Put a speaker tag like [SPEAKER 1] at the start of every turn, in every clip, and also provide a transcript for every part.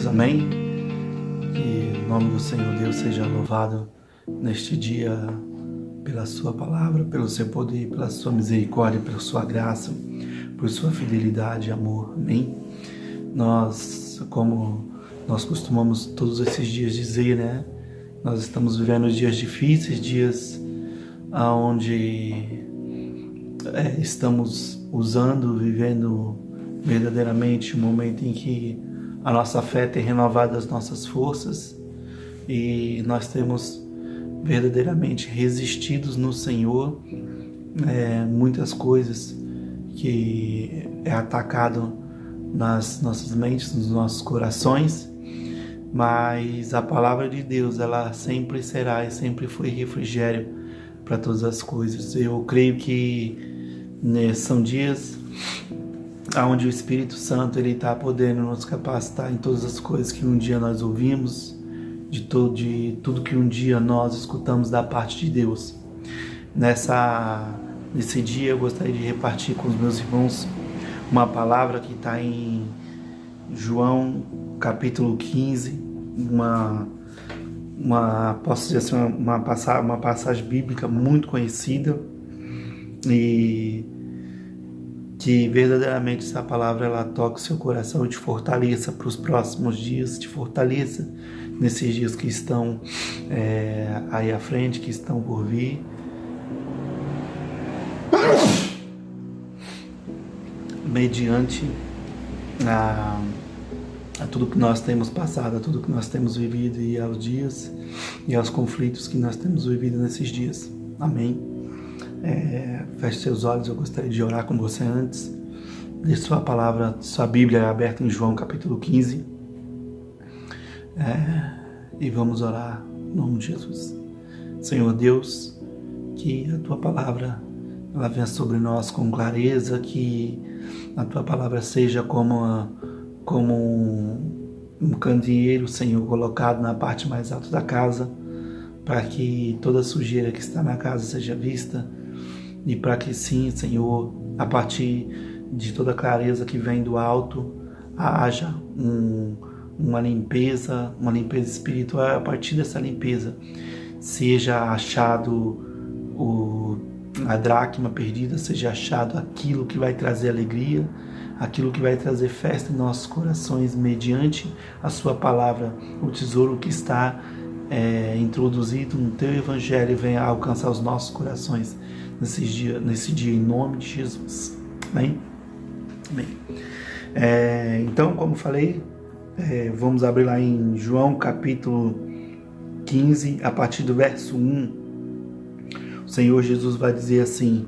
[SPEAKER 1] todos, amém? Que o nome do Senhor Deus seja louvado neste dia pela sua palavra, pelo seu poder, pela sua misericórdia, pela sua graça, por sua fidelidade e amor, amém? Como nós costumamos todos esses dias dizer, né? Nós estamos vivendo dias difíceis, dias onde estamos vivendo verdadeiramente um momento em que a nossa fé tem renovado as nossas forças e nós temos verdadeiramente resistidos no Senhor muitas coisas que é atacado nas nossas mentes, nos nossos corações, mas a palavra de Deus, ela sempre será e sempre foi refrigério para todas as coisas. Eu creio que são dias onde o Espírito Santo está podendo nos capacitar em todas as coisas que um dia nós ouvimos, de tudo que um dia nós escutamos da parte de Deus. Nesse dia eu gostaria de repartir com os meus irmãos uma palavra que está em João capítulo 15, posso dizer assim, uma passagem bíblica muito conhecida, e que verdadeiramente essa palavra ela toca o seu coração e te fortaleça para os próximos dias, te fortaleça nesses dias que estão aí à frente, que estão por vir. Mediante a tudo que nós temos passado, a tudo que nós temos vivido e aos dias e aos conflitos que nós temos vivido nesses dias. Amém. Feche seus olhos, eu gostaria de orar com você antes. Deixe sua palavra, sua Bíblia aberta em João capítulo 15. E vamos orar em nome de Jesus. Senhor Deus, que a tua palavra ela venha sobre nós com clareza, que a tua palavra seja como um candeeiro, Senhor, colocado na parte mais alta da casa, para que toda sujeira que está na casa seja vista, e para que sim, Senhor, a partir de toda clareza que vem do alto, haja uma limpeza espiritual. A partir dessa limpeza seja achado a dracma perdida, seja achado aquilo que vai trazer alegria, aquilo que vai trazer festa em nossos corações, mediante a sua palavra, o tesouro que está introduzido no teu evangelho, venha alcançar os nossos corações nesse dia, em nome de Jesus. Amém? Amém. Então, como falei, vamos abrir lá em João capítulo 15, a partir do verso 1. O Senhor Jesus vai dizer assim: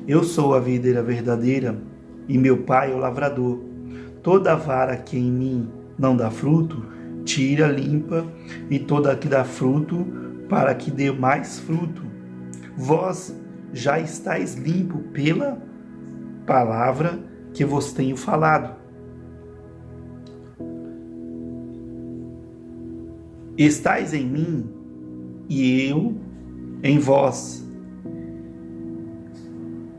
[SPEAKER 1] Eu sou a videira verdadeira e meu Pai é o lavrador. Toda vara que em mim não dá fruto, tira, limpa, e toda a que dá fruto, para que dê mais fruto. Vós já estáis limpo pela palavra que vos tenho falado. Estais em mim e eu em vós.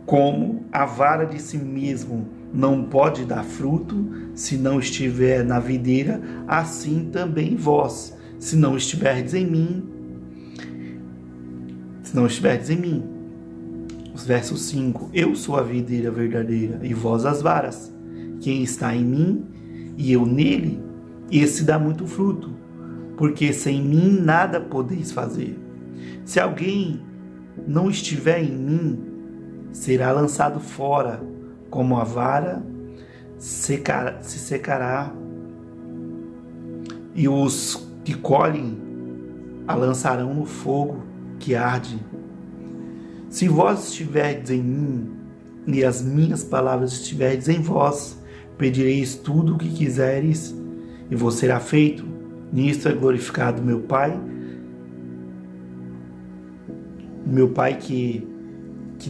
[SPEAKER 1] Como a vara de si mesmo não pode dar fruto se não estiver na videira, assim também vós, se não estiverdes em mim. Verso 5: Eu sou a videira verdadeira e vós as varas. Quem está em mim e eu nele, esse dá muito fruto, porque sem mim nada podeis fazer. Se alguém não estiver em mim, será lançado fora, como a vara se secará, e os que colhem a lançarão no fogo que arde. Se vós estiverdes em mim, e as minhas palavras estiverdes em vós, pedireis tudo o que quiseres, e vos será feito. Nisto é glorificado meu Pai que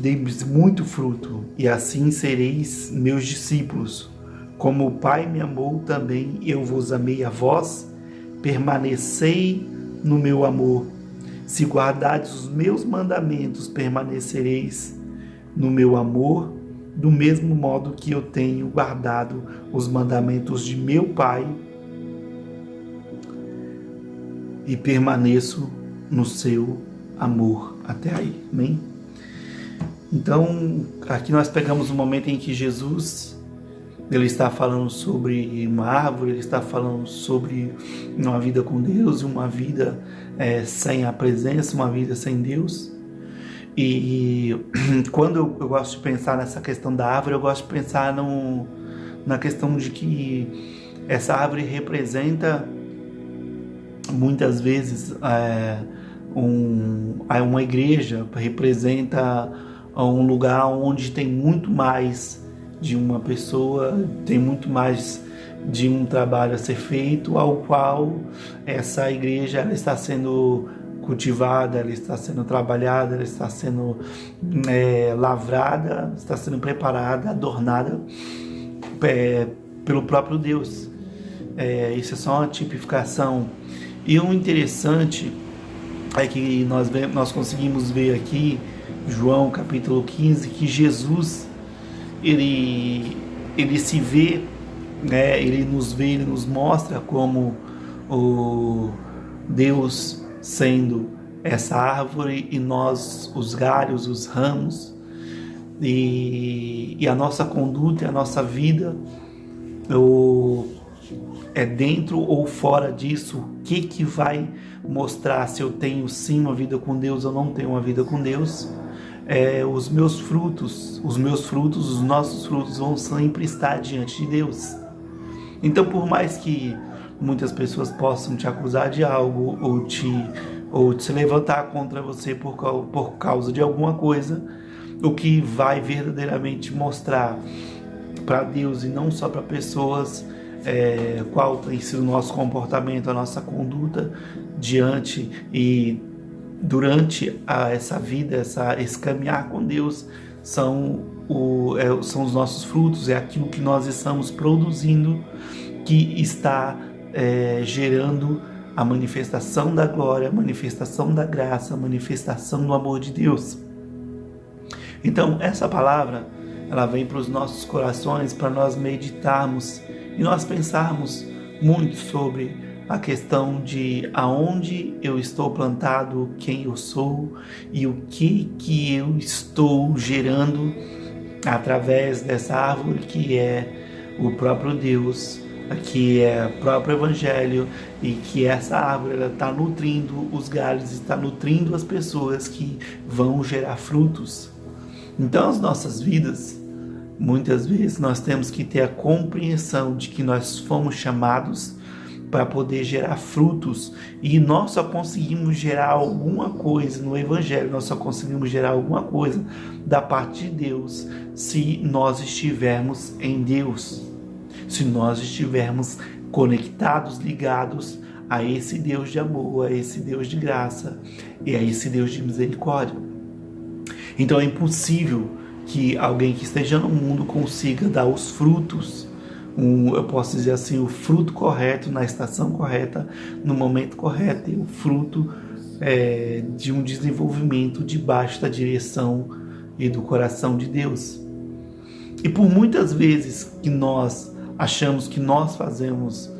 [SPEAKER 1] deis muito fruto, e assim sereis meus discípulos. Como o Pai me amou, também eu vos amei a vós, permanecei no meu amor. Se guardardes os meus mandamentos, permanecereis no meu amor, do mesmo modo que eu tenho guardado os mandamentos de meu Pai e permaneço no seu amor até aí. Amém? Então, aqui nós pegamos um momento em que Jesus, ele está falando sobre uma árvore, ele está falando sobre uma vida com Deus, uma vida sem a presença, uma vida sem Deus. E quando eu gosto de pensar nessa questão da árvore, eu gosto de pensar na questão de que essa árvore representa muitas vezes uma igreja, representa um lugar onde tem muito mais de uma pessoa, tem muito mais de um trabalho a ser feito, ao qual essa igreja ela está sendo cultivada, ela está sendo trabalhada, ela está sendo lavrada, está sendo preparada, adornada pelo próprio Deus. Isso é só uma tipificação. E o interessante é que nós conseguimos ver aqui, João capítulo 15, que Jesus, ele se vê, ele nos mostra como o Deus sendo essa árvore e nós os galhos, os ramos, e a nossa conduta, a nossa vida, dentro ou fora disso, o que vai mostrar se eu tenho sim uma vida com Deus ou não tenho uma vida com Deus? Os meus frutos, os nossos frutos vão sempre estar diante de Deus. Então, por mais que muitas pessoas possam te acusar de algo ou se levantar contra você por causa de alguma coisa, o que vai verdadeiramente mostrar para Deus e não só para pessoas qual tem sido o nosso comportamento, a nossa conduta diante e durante essa vida, esse caminhar com Deus, são os nossos frutos, é aquilo que nós estamos produzindo que está gerando a manifestação da glória, a manifestação da graça, a manifestação do amor de Deus. Então, essa palavra, ela vem para os nossos corações, para nós meditarmos e nós pensarmos muito sobre a questão de aonde eu estou plantado, quem eu sou e o que eu estou gerando através dessa árvore que é o próprio Deus, que é o próprio Evangelho, e que essa árvore está nutrindo os galhos, está nutrindo as pessoas que vão gerar frutos. Então, as nossas vidas, muitas vezes nós temos que ter a compreensão de que nós fomos chamados para poder gerar frutos, e nós só conseguimos gerar alguma coisa no Evangelho, nós só conseguimos gerar alguma coisa da parte de Deus se nós estivermos em Deus, se nós estivermos conectados, ligados a esse Deus de amor, a esse Deus de graça e a esse Deus de misericórdia. Então é impossível que alguém que esteja no mundo consiga dar os frutos, eu posso dizer assim, o fruto correto, na estação correta, no momento correto, e o fruto de um desenvolvimento debaixo da direção e do coração de Deus. E por muitas vezes que nós achamos que nós fazemos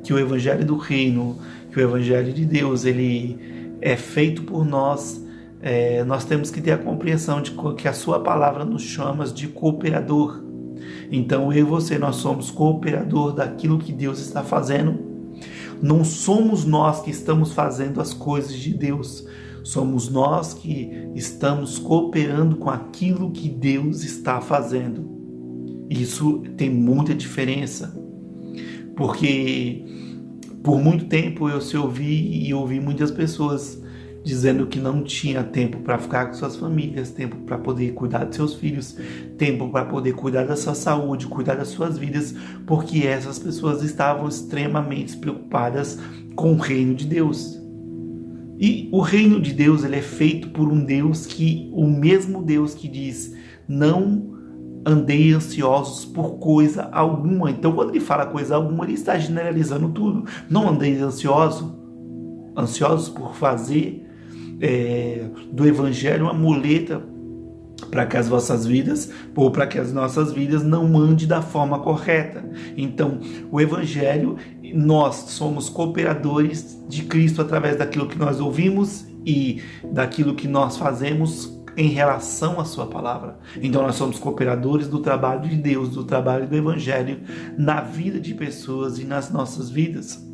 [SPEAKER 1] que o Evangelho do Reino, que o Evangelho de Deus, ele é feito por nós, nós temos que ter a compreensão de que a sua palavra nos chama de cooperador. Então eu e você, nós somos cooperador daquilo que Deus está fazendo. Não somos nós que estamos fazendo as coisas de Deus, somos nós que estamos cooperando com aquilo que Deus está fazendo. Isso tem muita diferença, porque por muito tempo eu ouvi muitas pessoas dizendo que não tinha tempo para ficar com suas famílias, tempo para poder cuidar de seus filhos, tempo para poder cuidar da sua saúde, cuidar das suas vidas, porque essas pessoas estavam extremamente preocupadas com o reino de Deus. E o reino de Deus, ele é feito por um Deus o mesmo Deus que diz, não andei ansiosos por coisa alguma. Então, quando ele fala coisa alguma, ele está generalizando tudo. Não andei ansiosos por fazer do Evangelho uma muleta para que as vossas vidas, ou para que as nossas vidas não andem da forma correta. Então, o Evangelho, nós somos cooperadores de Cristo através daquilo que nós ouvimos e daquilo que nós fazemos em relação à sua palavra. Então nós somos cooperadores do trabalho de Deus, do trabalho do Evangelho na vida de pessoas e nas nossas vidas.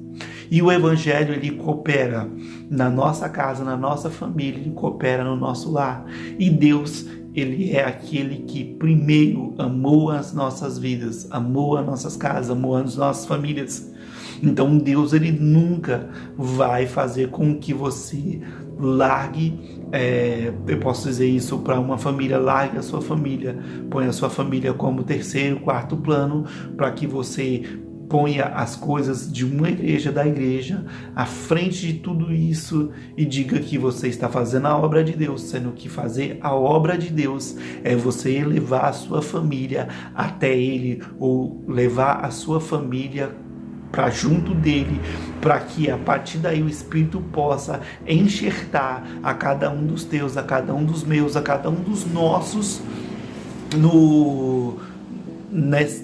[SPEAKER 1] E o Evangelho, ele coopera na nossa casa, na nossa família, ele coopera no nosso lar. E Deus, ele é aquele que primeiro amou as nossas vidas, amou as nossas casas, amou as nossas famílias. Então Deus, ele nunca vai fazer com que você largue, eu posso dizer isso para uma família, largue a sua família, ponha a sua família como terceiro, quarto plano, para que você ponha as coisas de uma igreja, da igreja, à frente de tudo isso e diga que você está fazendo a obra de Deus, sendo que fazer a obra de Deus é você elevar a sua família até Ele, ou levar a sua família para junto dele, para que a partir daí o Espírito possa enxertar a cada um dos teus, a cada um dos meus, a cada um dos nossos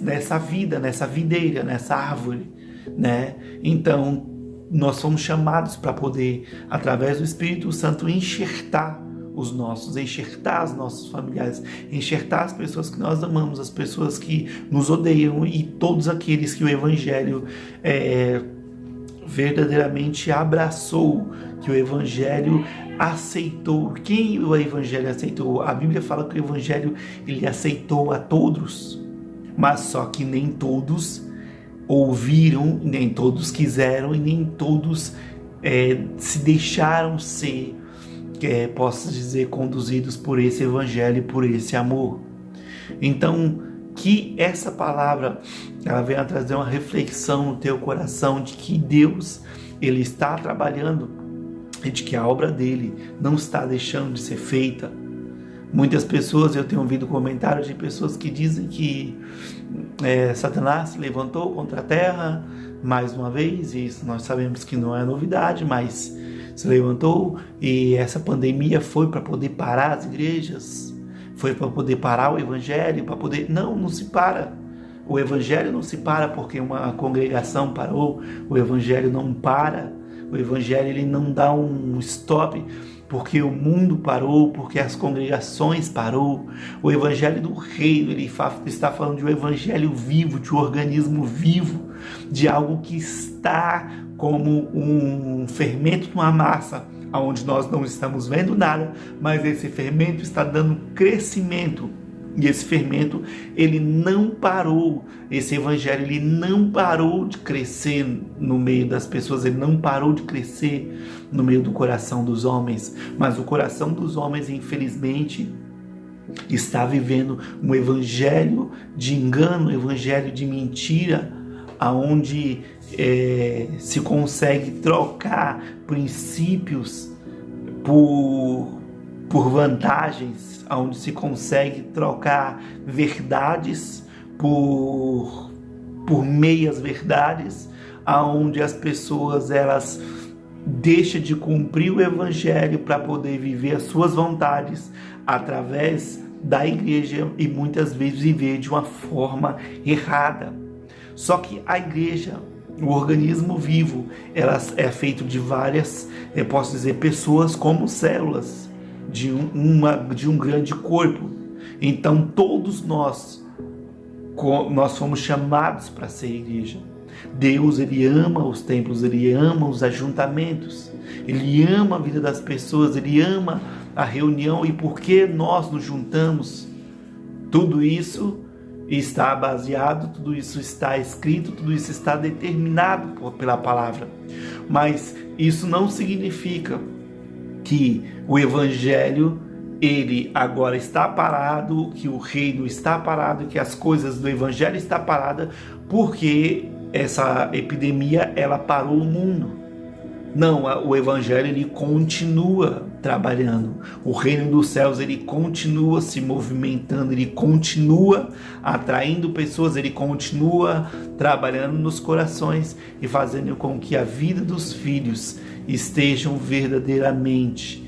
[SPEAKER 1] nessa vida, nessa videira, nessa árvore, né? Então nós somos chamados para poder, através do Espírito Santo, enxertar os nossos familiares, enxertar as pessoas que nós amamos, as pessoas que nos odeiam e todos aqueles que o Evangelho verdadeiramente abraçou, que o Evangelho aceitou. Quem o Evangelho aceitou? A Bíblia fala que o Evangelho, ele aceitou a todos, mas só que nem todos ouviram, nem todos quiseram e nem todos se deixaram ser, posso dizer, conduzidos por esse Evangelho e por esse amor. Então, que essa palavra, ela venha trazer uma reflexão no teu coração de que Deus, ele está trabalhando e de que a obra dele não está deixando de ser feita. Muitas pessoas, eu tenho ouvido comentários de pessoas que dizem que Satanás se levantou contra a terra mais uma vez, e isso nós sabemos que não é novidade, mas se levantou e essa pandemia foi para poder parar as igrejas, foi para poder parar o Evangelho, para poder... Não se para. O Evangelho não se para porque uma congregação parou, o Evangelho não para, o Evangelho ele não dá um stop porque o mundo parou, porque as congregações parou. O Evangelho do Reino, ele está falando de um Evangelho vivo, de um organismo vivo, de algo que está como um fermento numa massa, onde nós não estamos vendo nada, mas esse fermento está dando crescimento. E esse fermento, ele não parou, esse Evangelho, ele não parou de crescer no meio das pessoas, ele não parou de crescer no meio do coração dos homens, mas o coração dos homens, infelizmente, está vivendo um Evangelho de engano, um Evangelho de mentira, aonde se consegue trocar princípios por vantagens, onde se consegue trocar verdades por meias verdades, aonde as pessoas elas deixam de cumprir o Evangelho para poder viver as suas vontades através da igreja e muitas vezes viver de uma forma errada. Só que a igreja, o organismo vivo, ela é feito de várias, eu posso dizer, pessoas como células de um grande corpo. Então todos nós fomos chamados para ser igreja. Deus, ele ama os templos, ele ama os ajuntamentos, ele ama a vida das pessoas, ele ama a reunião. E por que nós nos juntamos? Tudo isso está baseado, tudo isso está escrito, tudo isso está determinado pela palavra. Mas isso não significa que o Evangelho, ele agora está parado, que o reino está parado, que as coisas do Evangelho estão paradas, porque essa epidemia, ela parou o mundo. Não, o Evangelho, ele continua trabalhando. O reino dos céus, ele continua se movimentando, ele continua atraindo pessoas, ele continua trabalhando nos corações e fazendo com que a vida dos filhos estejam verdadeiramente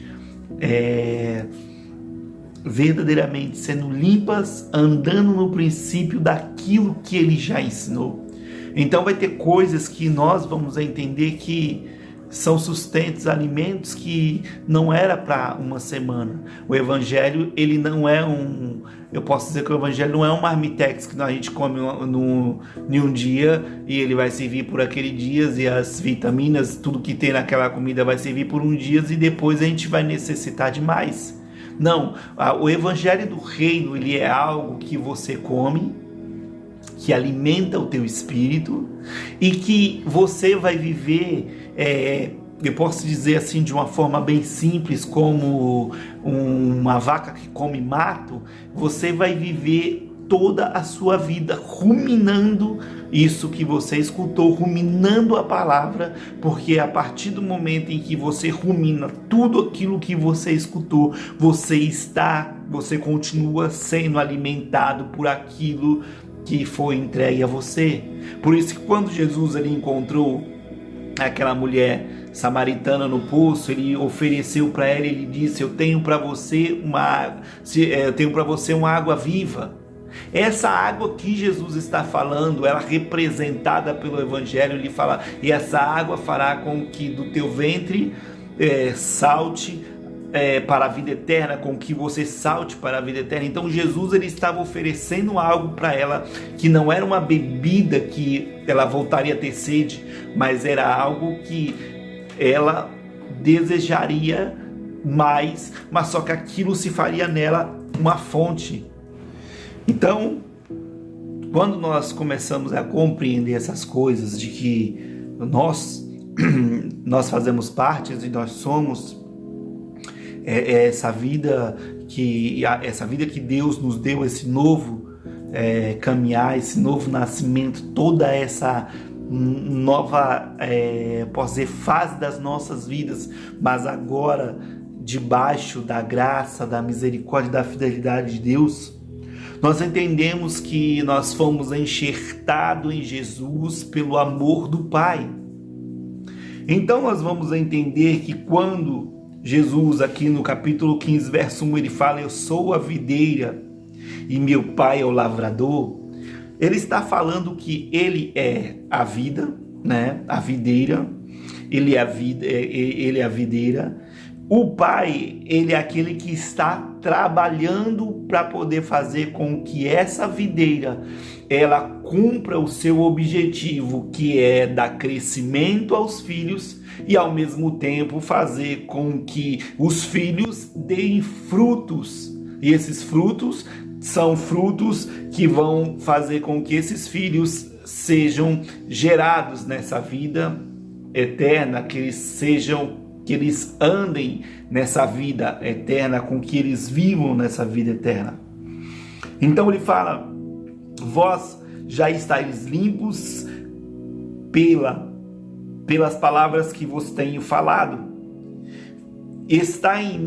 [SPEAKER 1] sendo limpas, andando no princípio daquilo que ele já ensinou. Então vai ter coisas que nós vamos entender que são sustentos, alimentos que não era para uma semana. O evangelho, ele não é eu posso dizer que o evangelho não é um marmitex que a gente come em um dia e ele vai servir por aquele dia, e as vitaminas, tudo que tem naquela comida vai servir por um dia e depois a gente vai necessitar de mais. Não, o evangelho do reino, ele é algo que você come, que alimenta o teu espírito e que você vai viver, eu posso dizer assim de uma forma bem simples, como uma vaca que come mato. Você vai viver toda a sua vida ruminando isso que você escutou, ruminando a palavra, porque a partir do momento em que você rumina tudo aquilo que você escutou, você continua sendo alimentado por aquilo que foi entregue a você. Por isso que quando Jesus ele encontrou aquela mulher samaritana no poço, ele ofereceu para ela, ele disse: eu tenho para você uma água viva. Essa água que Jesus está falando, ela representada pelo evangelho, ele fala: e essa água fará com que do teu ventre salte para a vida eterna, com que você salte para a vida eterna. Então Jesus ele estava oferecendo algo para ela que não era uma bebida que ela voltaria a ter sede, mas era algo que ela desejaria mais, mas só que aquilo se faria nela uma fonte. Então, quando nós começamos a compreender essas coisas, de que nós fazemos parte e nós somos essa vida que Deus nos deu, esse novo caminhar, esse novo nascimento, toda essa nova, posso dizer, fase das nossas vidas, mas agora debaixo da graça, da misericórdia, da fidelidade de Deus, nós entendemos que nós fomos enxertados em Jesus pelo amor do Pai. Então nós vamos entender que quando Jesus, aqui no capítulo 15, verso 1, ele fala: eu sou a videira e meu pai é o lavrador. Ele está falando que ele é a vida, né? A videira, ele é a videira. O pai, ele é aquele que está trabalhando para poder fazer com que essa videira ela cumpra o seu objetivo, que é dar crescimento aos filhos e ao mesmo tempo fazer com que os filhos deem frutos. E esses frutos são frutos que vão fazer com que esses filhos sejam gerados nessa vida eterna, que eles andem nessa vida eterna, com que eles vivam nessa vida eterna. Então ele fala: vós já estáis limpos pelas palavras que vos tenho falado. Está em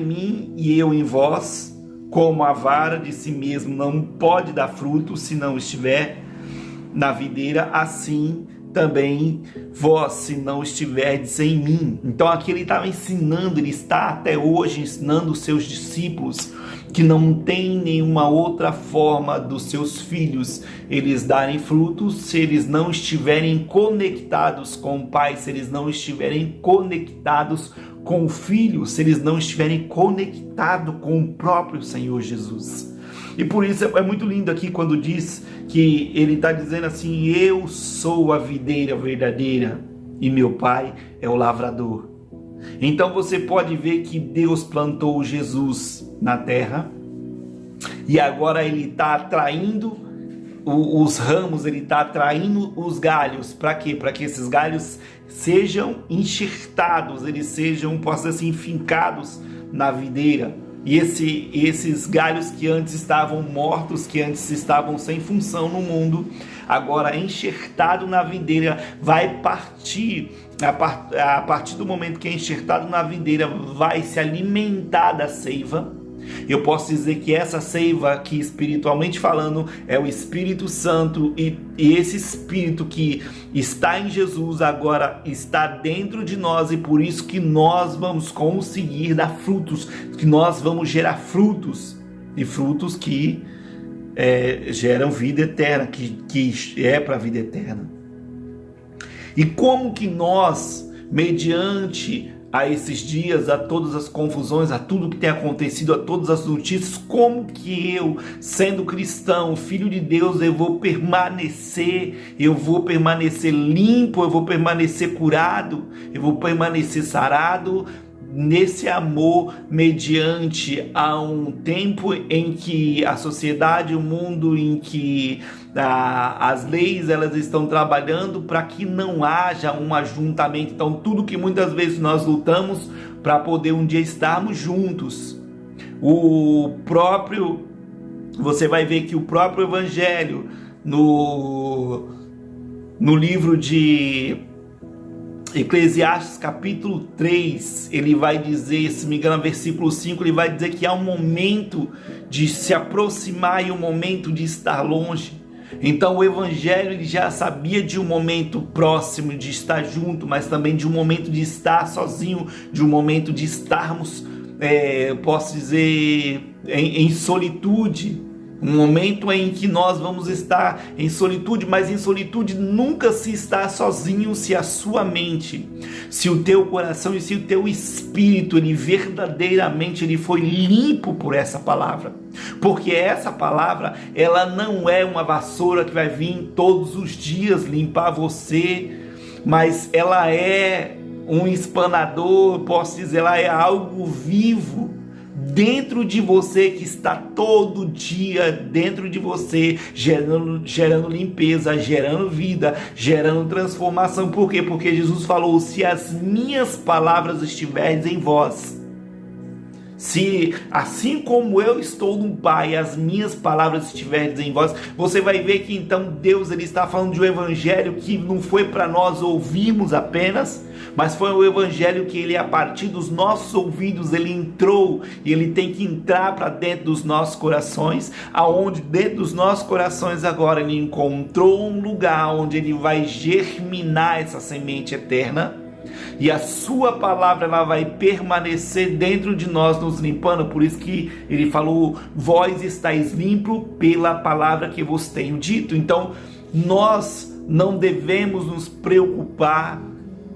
[SPEAKER 1] mim e eu em vós, como a vara de si mesmo não pode dar fruto se não estiver na videira, assim também vós, se não estiverdes em mim. Então aqui ele estava ensinando, ele está até hoje ensinando os seus discípulos que não tem nenhuma outra forma dos seus filhos eles darem frutos se eles não estiverem conectados com o Pai, se eles não estiverem conectados com o Filho, se eles não estiverem conectados com o próprio Senhor Jesus. E por isso é muito lindo aqui quando diz que ele está dizendo assim: eu sou a videira verdadeira e meu pai é o lavrador. Então você pode ver que Deus plantou Jesus na terra e agora ele está atraindo os ramos, ele está atraindo os galhos. Para quê? Para que esses galhos sejam enxertados, eles sejam, posso dizer assim, fincados na videira. E esses galhos que antes estavam mortos, que antes estavam sem função no mundo, agora enxertado na videira, vai partir, a partir do momento que é enxertado na videira, vai se alimentar da seiva. Eu posso dizer que essa seiva aqui, espiritualmente falando, é o Espírito Santo, e esse Espírito que está em Jesus agora está dentro de nós, e por isso que nós vamos conseguir dar frutos, que nós vamos gerar frutos. e frutos que geram vida eterna, que é para a vida eterna. E como que nós, mediante a esses dias, a todas as confusões, a tudo que tem acontecido, a todas as notícias, como que eu, sendo cristão, filho de Deus, eu vou permanecer limpo, eu vou permanecer curado, eu vou permanecer sarado nesse amor, mediante a um tempo em que a sociedade, o mundo, em que as leis elas estão trabalhando para que não haja um ajuntamento. Então tudo que muitas vezes nós lutamos para poder um dia estarmos juntos, você vai ver que o próprio Evangelho no livro de Eclesiastes capítulo 3, ele vai dizer, se me engano, versículo 5, ele vai dizer que há um momento de se aproximar e um momento de estar longe. Então o Evangelho ele já sabia de um momento próximo de estar junto, mas também de um momento de estar sozinho, de um momento de estarmos, posso dizer, em solitude. Um momento em que nós vamos estar em solitude, mas em solitude nunca se está sozinho se a sua mente, se o teu coração e se o teu espírito, ele verdadeiramente ele foi limpo por essa palavra. Porque essa palavra, ela não é uma vassoura que vai vir todos os dias limpar você, mas ela é um espanador, posso dizer, ela é algo vivo dentro de você, que está todo dia dentro de você, gerando limpeza, gerando vida, gerando transformação. Por quê? Porque Jesus falou: se as minhas palavras estiverem em vós, se assim como eu estou no Pai, as minhas palavras estiverem em vós, você vai ver que então Deus ele está falando de um evangelho que não foi para nós ouvirmos apenas, mas foi um evangelho que ele, a partir dos nossos ouvidos, ele entrou, e ele tem que entrar para dentro dos nossos corações, aonde dentro dos nossos corações agora ele encontrou um lugar onde ele vai germinar essa semente eterna. E a sua palavra ela vai permanecer dentro de nós, nos limpando. Por isso que ele falou: vós estáis limpo pela palavra que vos tenho dito. Então nós não devemos nos preocupar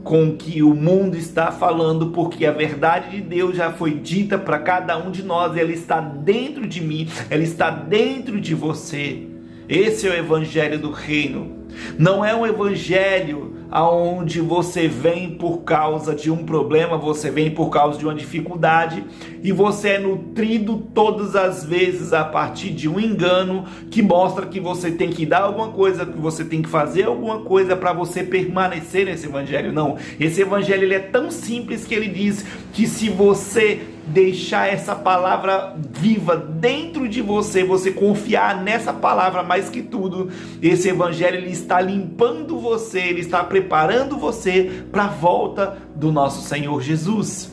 [SPEAKER 1] com o que o mundo está falando, porque a verdade de Deus já foi dita para cada um de nós, e ela está dentro de mim, ela está dentro de você. Esse é o evangelho do reino. Não é um evangelho aonde você vem por causa de um problema, você vem por causa de uma dificuldade e você é nutrido todas as vezes a partir de um engano que mostra que você tem que dar alguma coisa, que você tem que fazer alguma coisa para você permanecer nesse evangelho. Não, esse evangelho ele é tão simples que ele diz que se você deixar essa palavra viva dentro de você, você confiar nessa palavra mais que tudo, esse evangelho ele está limpando você, ele está preparando você para a volta do nosso Senhor Jesus.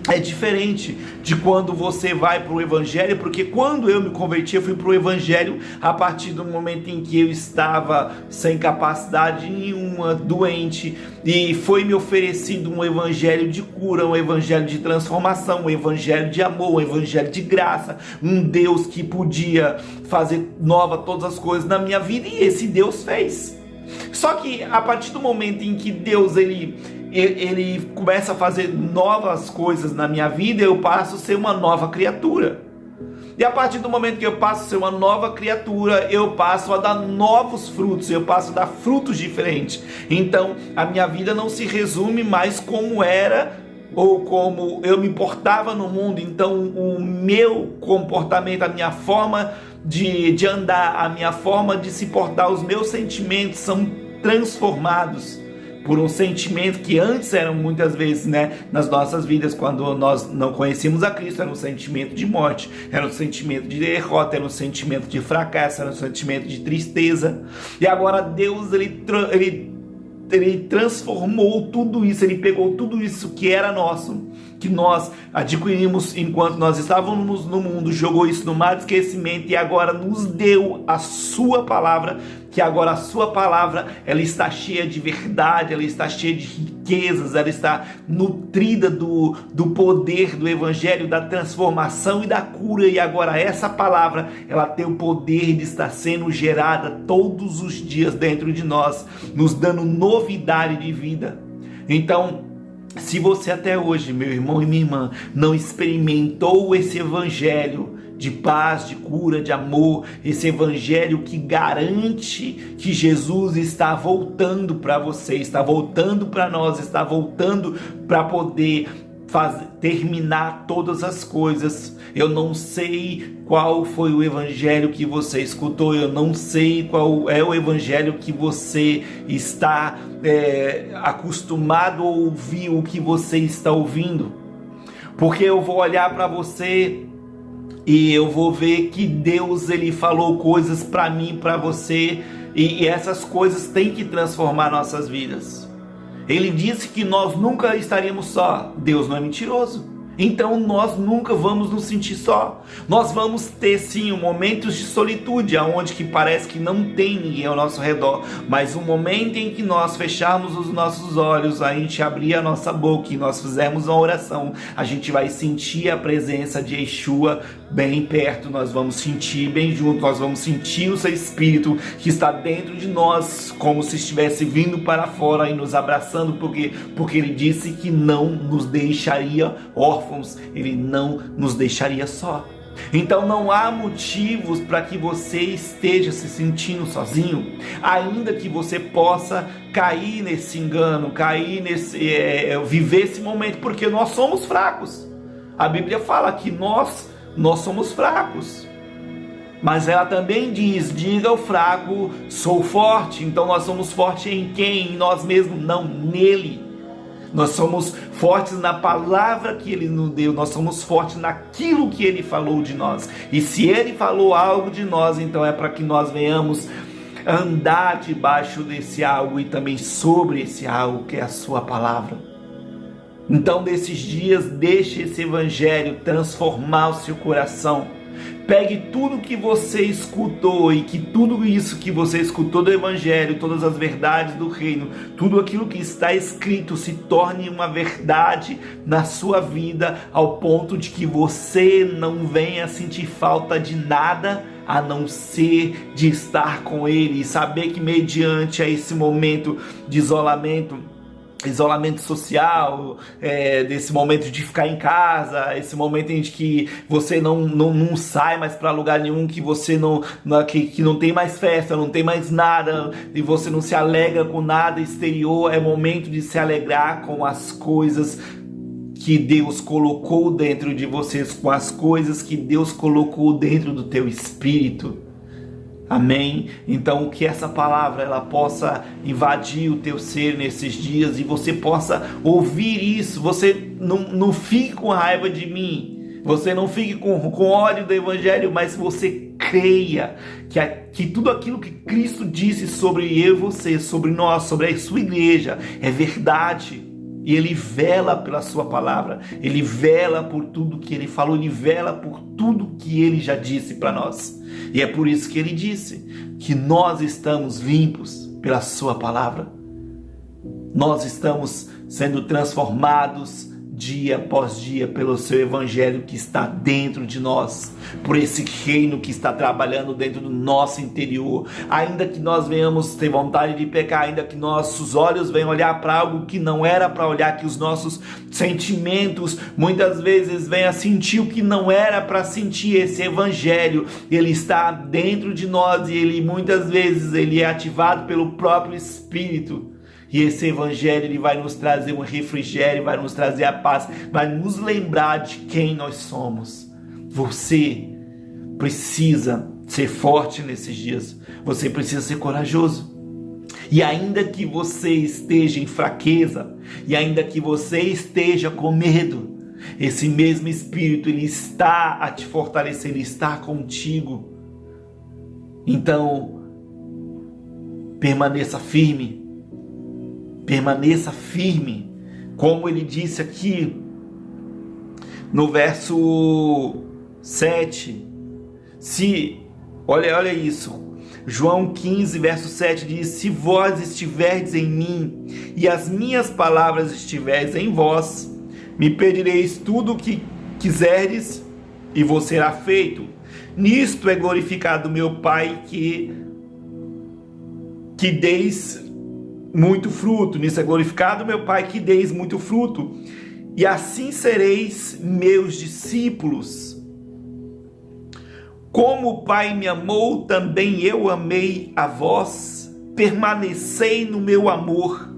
[SPEAKER 1] É diferente de quando você vai para o evangelho, porque quando eu me converti, eu fui para o evangelho a partir do momento em que eu estava sem capacidade nenhuma, doente, e foi me oferecido um evangelho de cura, um evangelho de transformação, um evangelho de amor, um evangelho de graça, um Deus que podia fazer nova todas as coisas na minha vida, e esse Deus fez. Só que a partir do momento em que Deus ele começa a fazer novas coisas na minha vida, eu passo a ser uma nova criatura. E a partir do momento que eu passo a ser uma nova criatura, eu passo a dar novos frutos, eu passo a dar frutos diferentes. Então a minha vida não se resume mais como era ou como eu me portava no mundo. Então o meu comportamento, a minha forma de andar, a minha forma de se portar, os meus sentimentos são transformados por um sentimento que antes eram muitas vezes, nas nossas vidas, quando nós não conhecíamos a Cristo, era um sentimento de morte, era um sentimento de derrota, era um sentimento de fracasso, era um sentimento de tristeza. E agora Deus ele transformou tudo isso, ele pegou tudo isso que era nosso, que nós adquirimos enquanto nós estávamos no mundo, jogou isso no mar de esquecimento e agora nos deu a sua palavra, que agora a sua palavra, ela está cheia de verdade, ela está cheia de riquezas, ela está nutrida do poder do evangelho, da transformação e da cura, e agora essa palavra, ela tem o poder de estar sendo gerada todos os dias dentro de nós, nos dando novidade de vida. Então, se você até hoje, meu irmão e minha irmã, não experimentou esse evangelho de paz, de cura, de amor, esse evangelho que garante que Jesus está voltando para você, está voltando para nós, está voltando para poder terminar todas as coisas. Eu não sei qual foi o evangelho que você escutou, eu não sei qual é o evangelho que você está acostumado a ouvir, o que você está ouvindo, porque eu vou olhar para você e eu vou ver que Deus, ele falou coisas para mim, para você, e essas coisas têm que transformar nossas vidas. Ele disse que nós nunca estaríamos só. Deus não é mentiroso. Então nós nunca vamos nos sentir só. Nós vamos ter sim momentos de solitude, onde que parece que não tem ninguém ao nosso redor, mas um momento em que nós fecharmos os nossos olhos, a gente abrir a nossa boca e nós fizermos uma oração, a gente vai sentir a presença de Yeshua bem perto, nós vamos sentir bem junto, nós vamos sentir o seu Espírito que está dentro de nós, como se estivesse vindo para fora e nos abraçando, porque ele disse que não nos deixaria órfãos, ele não nos deixaria só. Então não há motivos para que você esteja se sentindo sozinho, ainda que você possa cair nesse engano, viver esse momento, porque nós somos fracos. A Bíblia fala que nós somos fracos, mas ela também diz: diga ao fraco, sou forte. Então nós somos fortes em quem? Em nós mesmos? Não, nele. Nós somos fortes na palavra que ele nos deu, nós somos fortes naquilo que ele falou de nós. E se ele falou algo de nós, então é para que nós venhamos andar debaixo desse algo e também sobre esse algo que é a sua palavra. Então, nesses dias, deixe esse evangelho transformar o seu coração. Pegue tudo que você escutou e que tudo isso que você escutou do evangelho, todas as verdades do reino, tudo aquilo que está escrito se torne uma verdade na sua vida, ao ponto de que você não venha sentir falta de nada a não ser de estar com ele e saber que mediante a esse momento de isolamento social, desse momento de ficar em casa, esse momento em que você não sai mais para lugar nenhum, que você que não tem mais festa, não tem mais nada, e você não se alegra com nada exterior, é momento de se alegrar com as coisas que Deus colocou dentro de vocês, com as coisas que Deus colocou dentro do teu espírito. Amém? Então que essa palavra ela possa invadir o teu ser nesses dias e você possa ouvir isso. Você não fique com raiva de mim, você não fique com ódio do evangelho, mas você creia que tudo aquilo que Cristo disse sobre eu e você, sobre nós, sobre a sua igreja é verdade. E ele vela pela sua palavra, ele vela por tudo que ele falou, ele vela por tudo que ele já disse para nós. E é por isso que ele disse que nós estamos limpos pela sua palavra. Nós estamos sendo transformados dia após dia pelo seu evangelho que está dentro de nós, por esse reino que está trabalhando dentro do nosso interior. Ainda que nós venhamos ter vontade de pecar, ainda que nossos olhos venham olhar para algo que não era para olhar, que os nossos sentimentos muitas vezes venham sentir o que não era para sentir, esse evangelho ele está dentro de nós e ele muitas vezes ele é ativado pelo próprio Espírito. E esse evangelho ele vai nos trazer um refrigério, vai nos trazer a paz, vai nos lembrar de quem nós somos. Você precisa ser forte nesses dias, você precisa ser corajoso. E ainda que você esteja em fraqueza, e ainda que você esteja com medo, esse mesmo Espírito ele está a te fortalecer, ele está contigo. Então, permaneça firme. Permaneça firme, como ele disse aqui no verso 7. Olha isso. João 15, verso 7 diz: se vós estiverdes em mim e as minhas palavras estiverdes em vós, me pedireis tudo o que quiserdes e vos será feito. Nisto é glorificado meu Pai, que deis muito fruto. Nisso é glorificado meu Pai, que deis muito fruto. E assim sereis meus discípulos. Como o Pai me amou, também eu amei a vós. Permanecei no meu amor.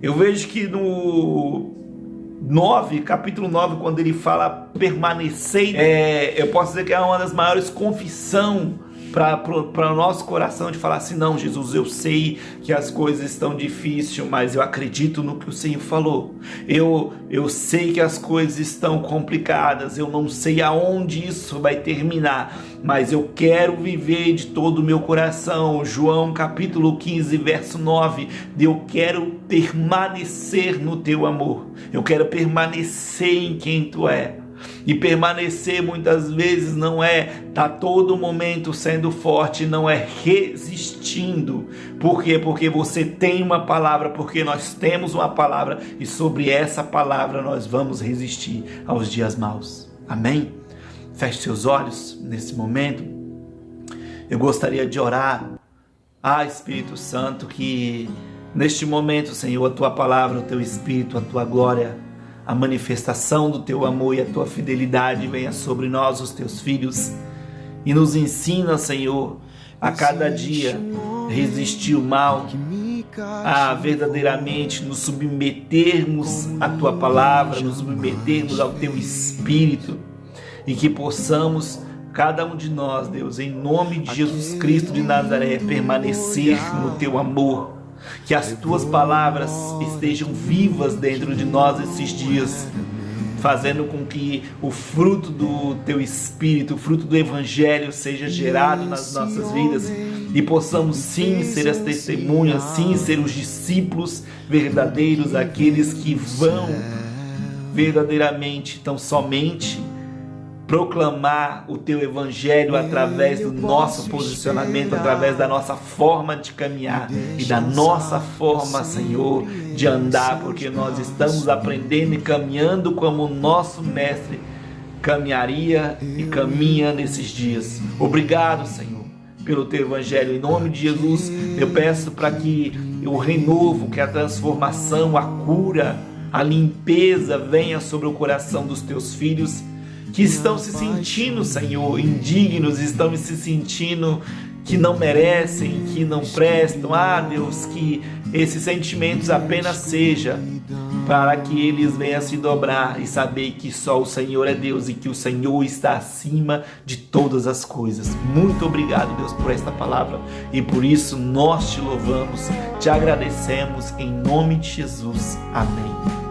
[SPEAKER 1] Eu vejo que no capítulo 9, quando ele fala permanecer, eu posso dizer que é uma das maiores confissões para o nosso coração, de falar assim: não, Jesus, eu sei que as coisas estão difíceis, mas eu acredito no que o Senhor falou. Eu sei que as coisas estão complicadas, eu não sei aonde isso vai terminar, mas eu quero viver de todo o meu coração. João capítulo 15, verso 9, eu quero permanecer no teu amor, eu quero permanecer em quem tu é. E permanecer muitas vezes não é estar todo momento sendo forte, não é resistindo. Por quê? Porque você tem uma palavra, porque nós temos uma palavra, e sobre essa palavra nós vamos resistir aos dias maus. Amém? Feche seus olhos nesse momento. Eu gostaria de orar. Espírito Santo, que neste momento, Senhor, a tua palavra, o teu Espírito, a tua glória, a manifestação do teu amor e a tua fidelidade venha sobre nós, os teus filhos, e nos ensina, Senhor, a cada dia resistir o mal, a verdadeiramente nos submetermos à tua palavra, nos submetermos ao teu Espírito, e que possamos, cada um de nós, Deus, em nome de Jesus Cristo de Nazaré, permanecer no teu amor. Que as tuas palavras estejam vivas dentro de nós esses dias, fazendo com que o fruto do teu Espírito, o fruto do Evangelho seja gerado nas nossas vidas, e possamos sim ser as testemunhas, sim ser os discípulos verdadeiros, aqueles que vão verdadeiramente, tão somente, proclamar o teu Evangelho através do nosso posicionamento, através da nossa forma de caminhar e da nossa forma, Senhor, de andar, porque nós estamos aprendendo e caminhando como o nosso Mestre caminharia e caminha nesses dias. Obrigado, Senhor, pelo teu Evangelho. Em nome de Jesus, eu peço para que o renovo, que a transformação, a cura, a limpeza venha sobre o coração dos teus filhos, que estão se sentindo, Senhor, indignos, estão se sentindo que não merecem, que não prestam. Deus, que esses sentimentos apenas seja para que eles venham se dobrar e saber que só o Senhor é Deus e que o Senhor está acima de todas as coisas. Muito obrigado, Deus, por esta palavra, e por isso nós te louvamos, te agradecemos, em nome de Jesus. Amém.